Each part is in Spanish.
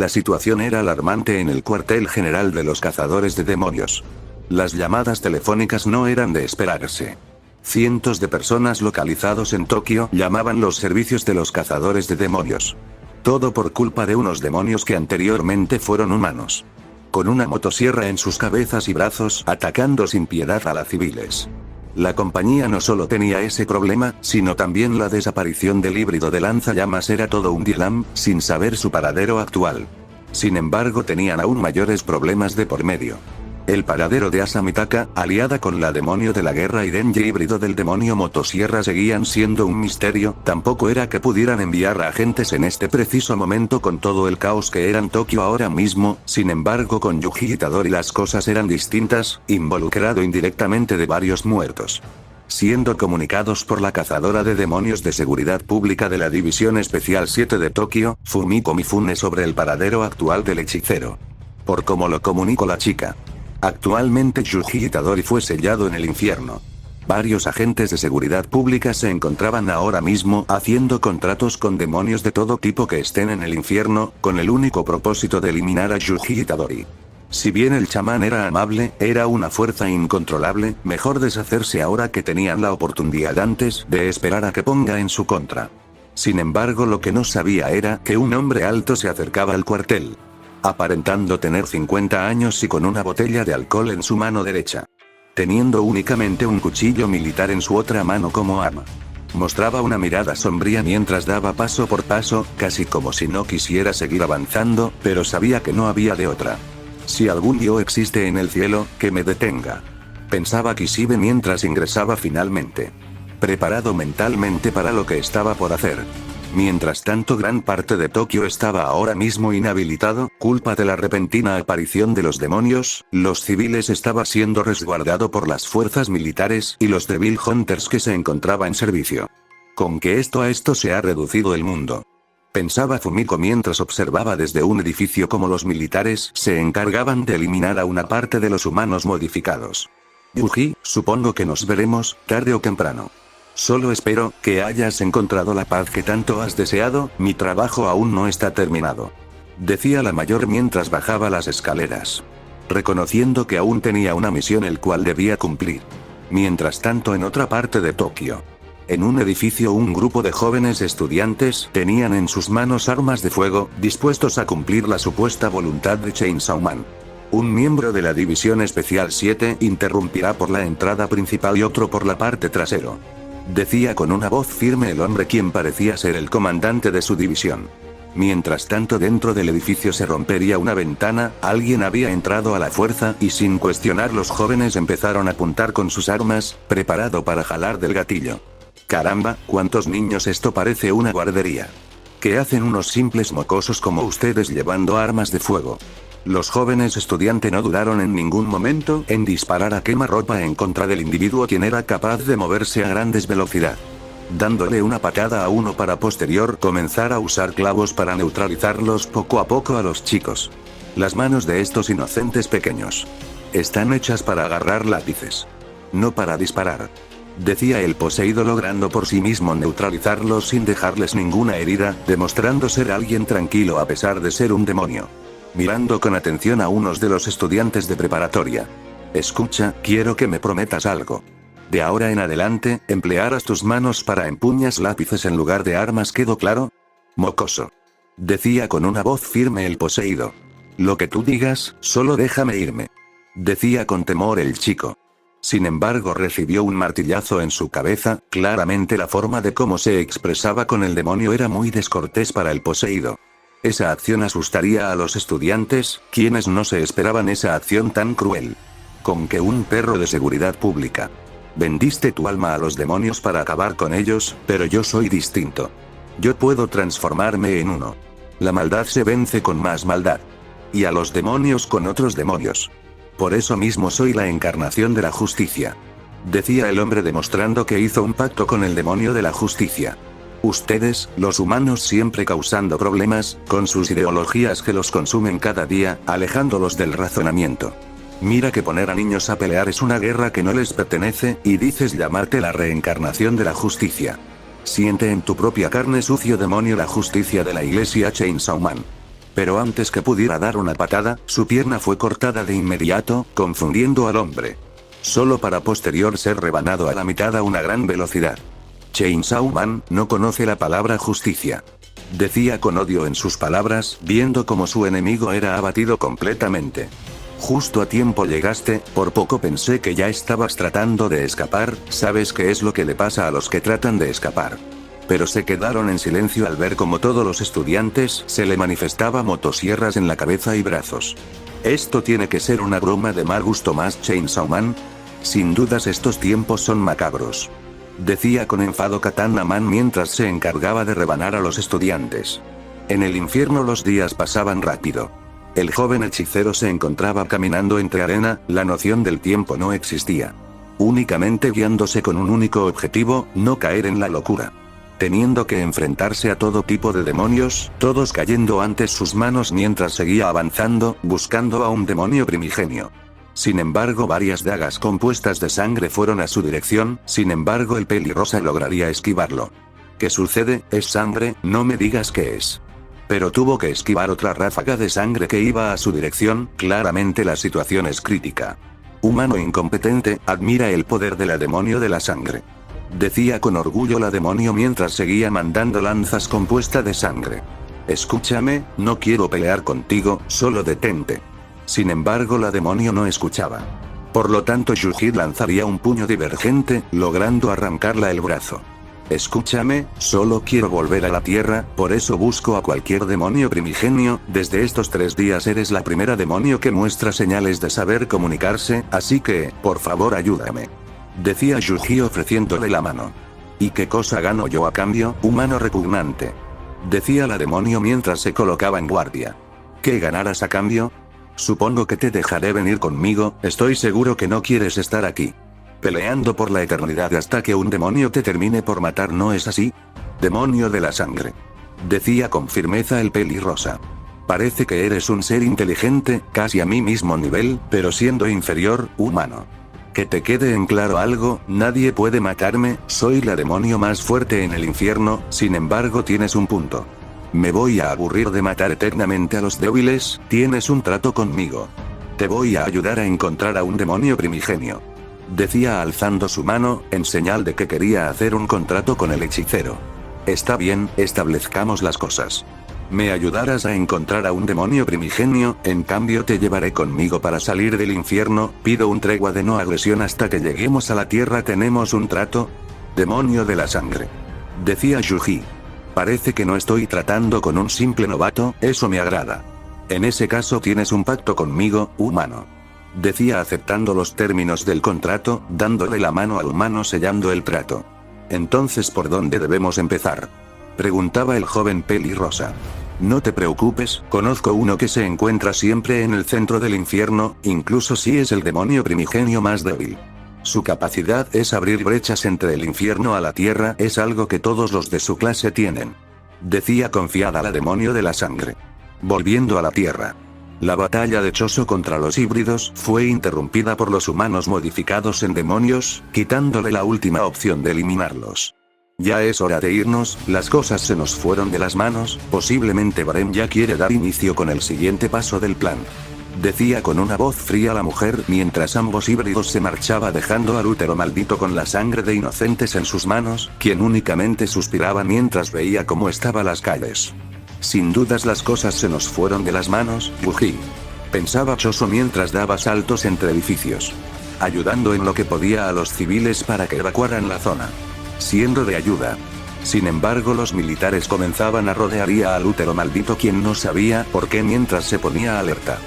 La situación era alarmante en el cuartel general de los cazadores de demonios. Las llamadas telefónicas no eran de esperarse. Cientos de personas localizados en Tokio llamaban los servicios de los cazadores de demonios. Todo por culpa de unos demonios que anteriormente fueron humanos. Con una motosierra en sus cabezas y brazos, atacando sin piedad a las civiles. La compañía no solo tenía ese problema, sino también la desaparición del híbrido de lanzallamas era todo un dilema, sin saber su paradero actual. Sin embargo, tenían aún mayores problemas de por medio. El paradero de Asamitaka, aliada con la demonio de la guerra y Denji híbrido del demonio motosierra seguían siendo un misterio, tampoco era que pudieran enviar a agentes en este preciso momento con todo el caos que era en Tokio ahora mismo, sin embargo con Yuji Itadori las cosas eran distintas, involucrado indirectamente de varios muertos. Siendo comunicados por la cazadora de demonios de seguridad pública de la División Especial 7 de Tokio, Fumiko Mifune sobre el paradero actual del hechicero. Por como lo comunicó la chica. Actualmente Yuji Itadori fue sellado en el infierno. Varios agentes de seguridad pública se encontraban ahora mismo haciendo contratos con demonios de todo tipo que estén en el infierno, con el único propósito de eliminar a Yuji Itadori. Si bien el chamán era amable, era una fuerza incontrolable, mejor deshacerse ahora que tenían la oportunidad antes de esperar a que ponga en su contra. Sin embargo, lo que no sabía era que un hombre alto se acercaba al cuartel. Aparentando tener 50 años y con una botella de alcohol en su mano derecha. Teniendo únicamente un cuchillo militar en su otra mano como arma. Mostraba una mirada sombría mientras daba paso por paso, casi como si no quisiera seguir avanzando, pero sabía que no había de otra. Si algún Dios existe en el cielo, que me detenga. Pensaba Kishibe mientras ingresaba finalmente. Preparado mentalmente para lo que estaba por hacer. Mientras tanto, gran parte de Tokio estaba ahora mismo inhabilitado, culpa de la repentina aparición de los demonios, los civiles estaba siendo resguardado por las fuerzas militares y los Devil Hunters que se encontraba en servicio. Con que a esto se ha reducido el mundo. Pensaba Fumiko mientras observaba desde un edificio cómo los militares se encargaban de eliminar a una parte de los humanos modificados. Yuji, supongo que nos veremos, tarde o temprano. Solo espero que hayas encontrado la paz que tanto has deseado, mi trabajo aún no está terminado. Decía la mayor mientras bajaba las escaleras. Reconociendo que aún tenía una misión el cual debía cumplir. Mientras tanto en otra parte de Tokio. En un edificio un grupo de jóvenes estudiantes tenían en sus manos armas de fuego, dispuestos a cumplir la supuesta voluntad de Chainsaw Man. Un miembro de la División Especial 7 interrumpirá por la entrada principal y otro por la parte trasero. Decía con una voz firme el hombre quien parecía ser el comandante de su división. Mientras tanto dentro del edificio se rompería una ventana, alguien había entrado a la fuerza y sin cuestionar los jóvenes empezaron a apuntar con sus armas, preparado para jalar del gatillo. Caramba, cuántos niños, esto parece una guardería. ¿Qué hacen unos simples mocosos como ustedes llevando armas de fuego? Los jóvenes estudiantes no dudaron en ningún momento en disparar a quemarropa en contra del individuo quien era capaz de moverse a grandes velocidad. Dándole una patada a uno para posterior comenzar a usar clavos para neutralizarlos poco a poco a los chicos. Las manos de estos inocentes pequeños están hechas para agarrar lápices. No para disparar. Decía el poseído logrando por sí mismo neutralizarlos sin dejarles ninguna herida, demostrando ser alguien tranquilo a pesar de ser un demonio. Mirando con atención a unos de los estudiantes de preparatoria. Escucha, quiero que me prometas algo. De ahora en adelante, emplearás tus manos para empuñar lápices en lugar de armas, ¿quedó claro? Mocoso. Decía con una voz firme el poseído. Lo que tú digas, solo déjame irme. Decía con temor el chico. Sin embargo recibió un martillazo en su cabeza, claramente la forma de cómo se expresaba con el demonio era muy descortés para el poseído. Esa acción asustaría a los estudiantes, quienes no se esperaban esa acción tan cruel. Con que un perro de seguridad pública. Vendiste tu alma a los demonios para acabar con ellos, pero yo soy distinto. Yo puedo transformarme en uno. La maldad se vence con más maldad. Y a los demonios con otros demonios. Por eso mismo soy la encarnación de la justicia. Decía el hombre demostrando que hizo un pacto con el demonio de la justicia. Ustedes, los humanos siempre causando problemas, con sus ideologías que los consumen cada día, alejándolos del razonamiento. Mira que poner a niños a pelear es una guerra que no les pertenece, y dices llamarte la reencarnación de la justicia. Siente en tu propia carne sucio demonio la justicia de la iglesia Chainsaw Man. Pero antes que pudiera dar una patada, su pierna fue cortada de inmediato, confundiendo al hombre. Solo para posterior ser rebanado a la mitad a una gran velocidad. Chainsaw Man no conoce la palabra justicia. Decía con odio en sus palabras, viendo cómo su enemigo era abatido completamente. Justo a tiempo llegaste, por poco pensé que ya estabas tratando de escapar, ¿sabes qué es lo que le pasa a los que tratan de escapar? Pero se quedaron en silencio al ver cómo todos los estudiantes se le manifestaba motosierras en la cabeza y brazos. ¿Esto tiene que ser una broma de mal gusto más Chainsaw Man? Sin dudas estos tiempos son macabros. Decía con enfado Katana Man mientras se encargaba de rebanar a los estudiantes. En el infierno los días pasaban rápido. El joven hechicero se encontraba caminando entre arena, la noción del tiempo no existía. Únicamente guiándose con un único objetivo, no caer en la locura. Teniendo que enfrentarse a todo tipo de demonios, todos cayendo ante sus manos mientras seguía avanzando, buscando a un demonio primigenio. Sin embargo, varias dagas compuestas de sangre fueron a su dirección, sin embargo el pelirrosa lograría esquivarlo. ¿Qué sucede? ¿Es sangre? No me digas qué es. Pero tuvo que esquivar otra ráfaga de sangre que iba a su dirección, claramente la situación es crítica. Humano incompetente, admira el poder de la demonio de la sangre. Decía con orgullo la demonio mientras seguía mandando lanzas compuestas de sangre. Escúchame, no quiero pelear contigo, solo detente. Sin embargo la demonio no escuchaba. Por lo tanto Yuji lanzaría un puño divergente, logrando arrancarla el brazo. Escúchame, solo quiero volver a la tierra, por eso busco a cualquier demonio primigenio, desde estos 3 días eres la primera demonio que muestra señales de saber comunicarse, así que, por favor ayúdame. Decía Yuji ofreciéndole la mano. ¿Y qué cosa gano yo a cambio, humano repugnante? Decía la demonio mientras se colocaba en guardia. ¿Qué ganarás a cambio? Supongo que te dejaré venir conmigo, estoy seguro que no quieres estar aquí. Peleando por la eternidad hasta que un demonio te termine por matar, ¿no es así? Demonio de la sangre. Decía con firmeza el pelirrosa. Parece que eres un ser inteligente, casi a mi mismo nivel, pero siendo inferior, humano. Que te quede en claro algo, nadie puede matarme, soy la demonio más fuerte en el infierno, sin embargo tienes un punto. Me voy a aburrir de matar eternamente a los débiles, tienes un trato conmigo. Te voy a ayudar a encontrar a un demonio primigenio. Decía alzando su mano, en señal de que quería hacer un contrato con el hechicero. Está bien, establezcamos las cosas. Me ayudarás a encontrar a un demonio primigenio, en cambio te llevaré conmigo para salir del infierno, pido un tregua de no agresión hasta que lleguemos a la tierra, ¿tenemos un trato? Demonio de la sangre. Decía Yuji. Parece que no estoy tratando con un simple novato, eso me agrada. En ese caso tienes un pacto conmigo, humano. Decía aceptando los términos del contrato, dándole la mano al humano sellando el trato. Entonces, ¿por dónde debemos empezar? Preguntaba el joven pelirrosa. No te preocupes, conozco uno que se encuentra siempre en el centro del infierno, incluso si es el demonio primigenio más débil. Su capacidad es abrir brechas entre el infierno a la tierra, es algo que todos los de su clase tienen. Decía confiada la demonio de la sangre. Volviendo a la tierra. La batalla de Choso contra los híbridos fue interrumpida por los humanos modificados en demonios, quitándole la última opción de eliminarlos. Ya es hora de irnos, las cosas se nos fueron de las manos, posiblemente Barem ya quiere dar inicio con el siguiente paso del plan. Decía con una voz fría la mujer mientras ambos híbridos se marchaba dejando al útero maldito con la sangre de inocentes en sus manos, quien únicamente suspiraba mientras veía cómo estaban las calles. Sin dudas las cosas se nos fueron de las manos, Yuji. Pensaba Choso mientras daba saltos entre edificios. Ayudando en lo que podía a los civiles para que evacuaran la zona. Siendo de ayuda. Sin embargo los militares comenzaban a rodear al útero maldito, quien no sabía por qué mientras se ponía alerta.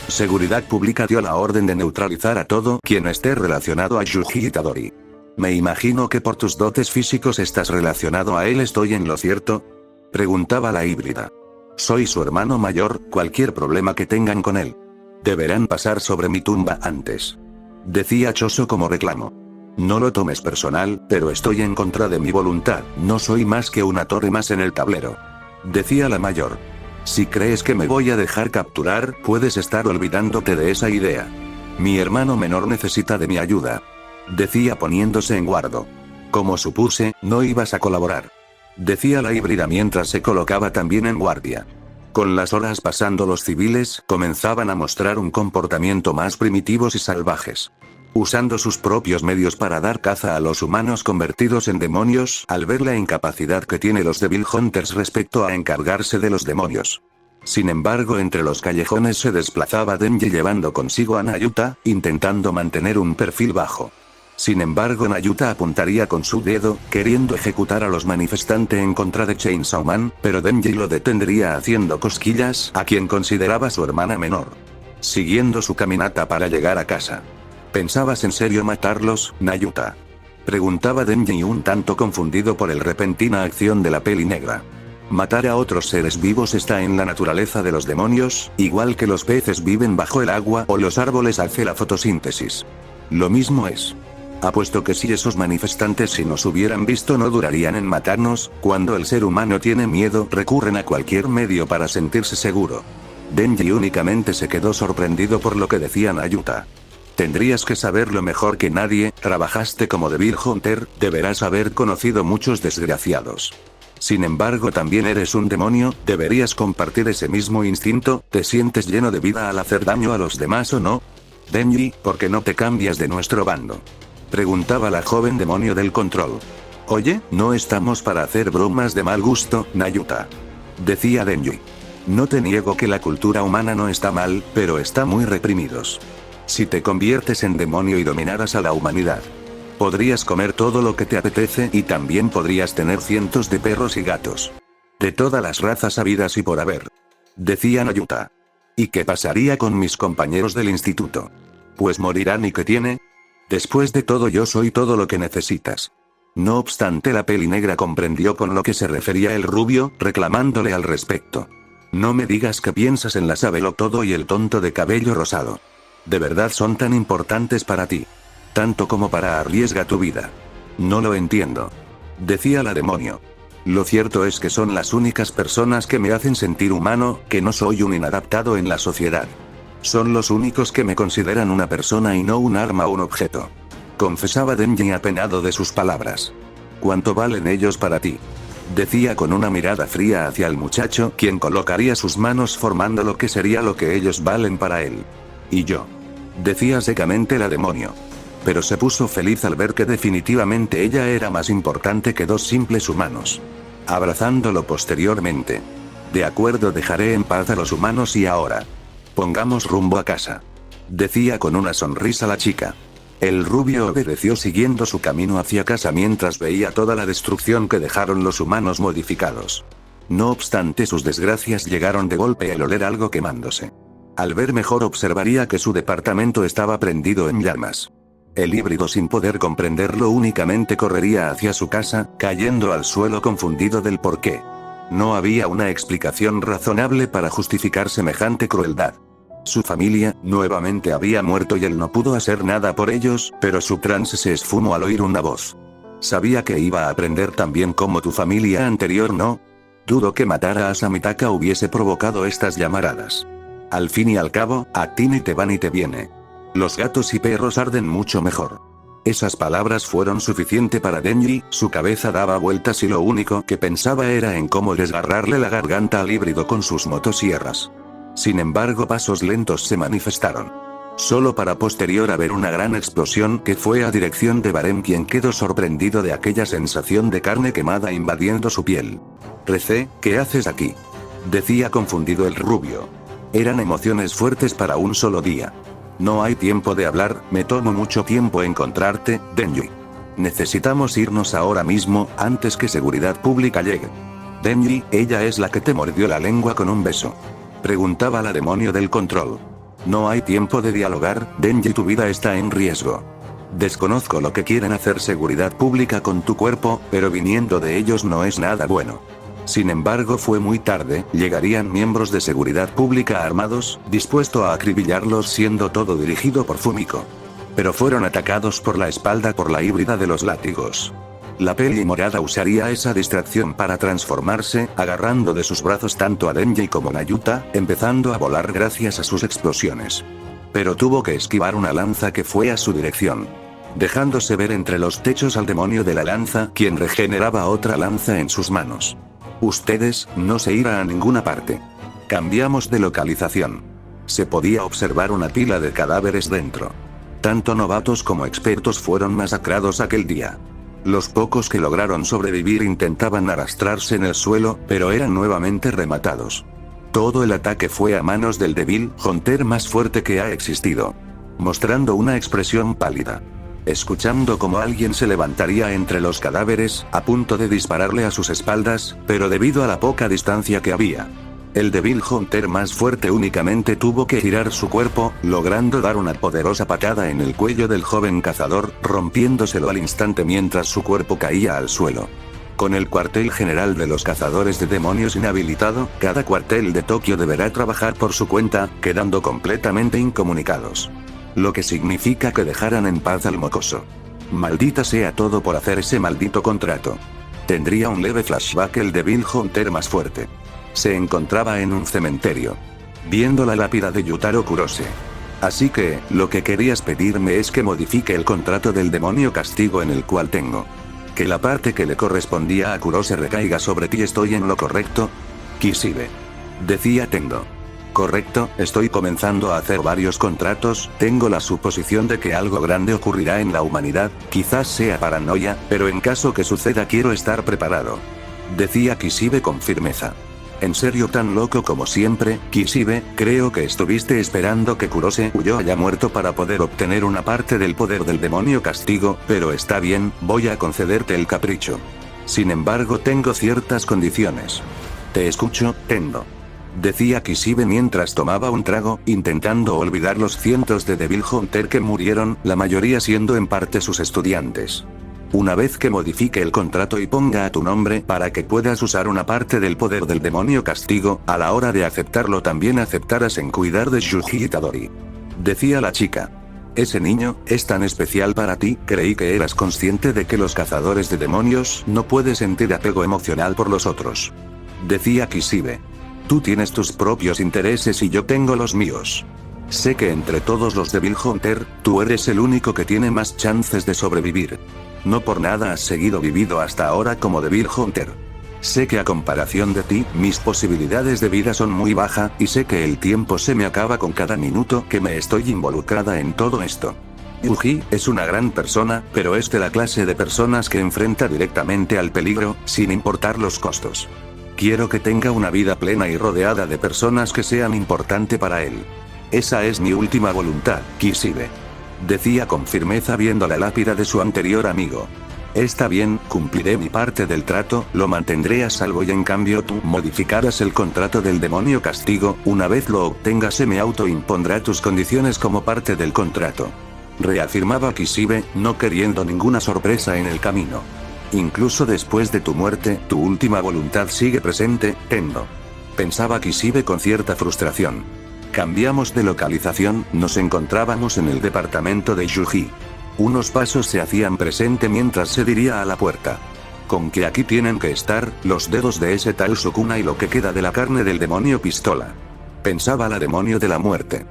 Seguridad Pública dio la orden de neutralizar a todo quien esté relacionado a Yuji Itadori. Me imagino que por tus dotes físicos estás relacionado a él, ¿estoy en lo cierto? Preguntaba la híbrida. Soy su hermano mayor, cualquier problema que tengan con él. Deberán pasar sobre mi tumba antes. Decía Choso como reclamo. No lo tomes personal, pero estoy en contra de mi voluntad, no soy más que una torre más en el tablero. Decía la mayor. Si crees que me voy a dejar capturar, puedes estar olvidándote de esa idea. Mi hermano menor necesita de mi ayuda. Decía poniéndose en guardo. Como supuse, no ibas a colaborar. Decía la híbrida mientras se colocaba también en guardia. Con las horas pasando, los civiles comenzaban a mostrar un comportamiento más primitivos y salvajes. Usando sus propios medios para dar caza a los humanos convertidos en demonios, al ver la incapacidad que tienen los Devil Hunters respecto a encargarse de los demonios. Sin embargo, entre los callejones se desplazaba Denji llevando consigo a Nayuta, intentando mantener un perfil bajo. Sin embargo, Nayuta apuntaría con su dedo, queriendo ejecutar a los manifestantes en contra de Chainsaw Man, pero Denji lo detendría haciendo cosquillas a quien consideraba su hermana menor. Siguiendo su caminata para llegar a casa. ¿Pensabas en serio matarlos, Nayuta?, preguntaba Denji un tanto confundido por la repentina acción de la peli negra. Matar a otros seres vivos está en la naturaleza de los demonios, igual que los peces viven bajo el agua o los árboles hacen la fotosíntesis. Lo mismo es. Apuesto que si esos manifestantes si nos hubieran visto no durarían en matarnos. Cuando el ser humano tiene miedo recurren a cualquier medio para sentirse seguro. Denji únicamente se quedó sorprendido por lo que decía Nayuta. Tendrías que saberlo mejor que nadie, trabajaste como Devil Hunter, deberás haber conocido muchos desgraciados. Sin embargo, también eres un demonio, deberías compartir ese mismo instinto. ¿Te sientes lleno de vida al hacer daño a los demás o no? Denji, ¿por qué no te cambias de nuestro bando?, preguntaba la joven demonio del control. Oye, no estamos para hacer bromas de mal gusto, Nayuta, decía Denji. No te niego que la cultura humana no está mal, pero está muy reprimidos. Si te conviertes en demonio y dominaras a la humanidad, podrías comer todo lo que te apetece y también podrías tener cientos de perros y gatos. De todas las razas habidas y por haber, decía Nayuta. ¿Y qué pasaría con mis compañeros del instituto? Pues morirán. ¿Y qué tiene? Después de todo, yo soy todo lo que necesitas. No obstante, la peli negra comprendió con lo que se refería el rubio, reclamándole al respecto. No me digas que piensas en la Sabelotodo y el tonto de cabello rosado. ¿De verdad son tan importantes para ti? Tanto como para arriesgar tu vida. No lo entiendo, decía la demonio. Lo cierto es que son las únicas personas que me hacen sentir humano, que no soy un inadaptado en la sociedad. Son los únicos que me consideran una persona y no un arma o un objeto. Confesaba Denji apenado de sus palabras. ¿Cuánto valen ellos para ti?, decía con una mirada fría hacia el muchacho, quien colocaría sus manos formando lo que sería lo que ellos valen para él. Y yo, decía secamente la demonio. Pero se puso feliz al ver que definitivamente ella era más importante que dos simples humanos. Abrazándolo posteriormente. De acuerdo, dejaré en paz a los humanos y ahora pongamos rumbo a casa, decía con una sonrisa la chica. El rubio obedeció siguiendo su camino hacia casa mientras veía toda la destrucción que dejaron los humanos modificados. No obstante, sus desgracias llegaron de golpe al oler algo quemándose. Al ver mejor observaría que su departamento estaba prendido en llamas. El híbrido, sin poder comprenderlo, únicamente correría hacia su casa, cayendo al suelo confundido del porqué. No había una explicación razonable para justificar semejante crueldad. Su familia, nuevamente había muerto y él no pudo hacer nada por ellos, pero su trance se esfumó al oír una voz. Sabía que iba a aprender también como tu familia anterior, ¿no? Dudo que matar a Asamitaka hubiese provocado estas llamaradas. Al fin y al cabo, a ti ni te va ni te viene. Los gatos y perros arden mucho mejor. Esas palabras fueron suficiente para Denji, su cabeza daba vueltas y lo único que pensaba era en cómo desgarrarle la garganta al híbrido con sus motosierras. Sin embargo, pasos lentos se manifestaron. Solo para posterior haber una gran explosión que fue a dirección de Barem, quien quedó sorprendido de aquella sensación de carne quemada invadiendo su piel. Recé, ¿qué haces aquí?, decía confundido el rubio. Eran emociones fuertes para un solo día. No hay tiempo de hablar, me tomo mucho tiempo encontrarte, Denji. Necesitamos irnos ahora mismo, antes que seguridad pública llegue. Denji, ¿ella es la que te mordió la lengua con un beso?, preguntaba la demonio del control. No hay tiempo de dialogar, Denji, tu vida está en riesgo. Desconozco lo que quieren hacer seguridad pública con tu cuerpo, pero viniendo de ellos no es nada bueno. Sin embargo, fue muy tarde, llegarían miembros de seguridad pública armados, dispuestos a acribillarlos, siendo todo dirigido por Fumiko. Pero fueron atacados por la espalda por la híbrida de los látigos. La peli morada usaría esa distracción para transformarse, agarrando de sus brazos tanto a Denji como a Nayuta, empezando a volar gracias a sus explosiones. Pero tuvo que esquivar una lanza que fue a su dirección, dejándose ver entre los techos al demonio de la lanza, quien regeneraba otra lanza en sus manos. Ustedes, no se irán a ninguna parte. Cambiamos de localización. Se podía observar una pila de cadáveres dentro. Tanto novatos como expertos fueron masacrados aquel día. Los pocos que lograron sobrevivir intentaban arrastrarse en el suelo, pero eran nuevamente rematados. Todo el ataque fue a manos del Devil Hunter más fuerte que ha existido. Mostrando una expresión pálida. Escuchando como alguien se levantaría entre los cadáveres, a punto de dispararle a sus espaldas, pero debido a la poca distancia que había. El Devil Hunter más fuerte únicamente tuvo que girar su cuerpo, logrando dar una poderosa patada en el cuello del joven cazador, rompiéndoselo al instante mientras su cuerpo caía al suelo. Con el cuartel general de los cazadores de demonios inhabilitado, cada cuartel de Tokio deberá trabajar por su cuenta, quedando completamente incomunicados. Lo que significa que dejaran en paz al mocoso. Maldita sea todo por hacer ese maldito contrato. Tendría un leve flashback el Devil Hunter más fuerte. Se encontraba en un cementerio. Viendo la lápida de Yutaro Kurose. Así que, lo que querías pedirme es que modifique el contrato del demonio castigo en el cual tengo. Que la parte que le correspondía a Kurose recaiga sobre ti. ¿Estoy en lo correcto? Kishibe. Decía Tendo. Correcto, estoy comenzando a hacer varios contratos, tengo la suposición de que algo grande ocurrirá en la humanidad, quizás sea paranoia, pero en caso que suceda quiero estar preparado. Decía Kishibe con firmeza. En serio tan loco como siempre, Kishibe, creo que estuviste esperando que Kurose Uyo haya muerto para poder obtener una parte del poder del demonio castigo, pero está bien, voy a concederte el capricho. Sin embargo tengo ciertas condiciones. Te escucho, Tendo. Decía Kishibe mientras tomaba un trago, intentando olvidar los cientos de Devil Hunter que murieron, la mayoría siendo en parte sus estudiantes. Una vez que modifique el contrato y ponga a tu nombre para que puedas usar una parte del poder del demonio castigo, a la hora de aceptarlo también aceptarás en cuidar de Yuji Itadori. Decía la chica. Ese niño, es tan especial para ti, creí que eras consciente de que los cazadores de demonios no pueden sentir apego emocional por los otros. Decía Kishibe. Tú tienes tus propios intereses y yo tengo los míos. Sé que entre todos los Devil Hunter, tú eres el único que tiene más chances de sobrevivir. No por nada has seguido vivido hasta ahora como Devil Hunter. Sé que a comparación de ti, mis posibilidades de vida son muy bajas, y sé que el tiempo se me acaba con cada minuto que me estoy involucrada en todo esto. Yuji es una gran persona, pero es de la clase de personas que enfrenta directamente al peligro, sin importar los costos. Quiero que tenga una vida plena y rodeada de personas que sean importantes para él. Esa es mi última voluntad, Kishibe. Decía con firmeza viendo la lápida de su anterior amigo. Está bien, cumpliré mi parte del trato, lo mantendré a salvo y en cambio tú modificarás el contrato del demonio castigo, una vez lo obtengas se me autoimpondrá tus condiciones como parte del contrato. Reafirmaba Kishibe, no queriendo ninguna sorpresa en el camino. Incluso después de tu muerte, tu última voluntad sigue presente, Tendo. Pensaba Kishibe con cierta frustración. Cambiamos de localización, nos encontrábamos en el departamento de Yuji. Unos pasos se hacían presente mientras se diría a la puerta. Con que aquí tienen que estar, los dedos de ese tal Sukuna y lo que queda de la carne del demonio pistola. Pensaba la demonio de la muerte.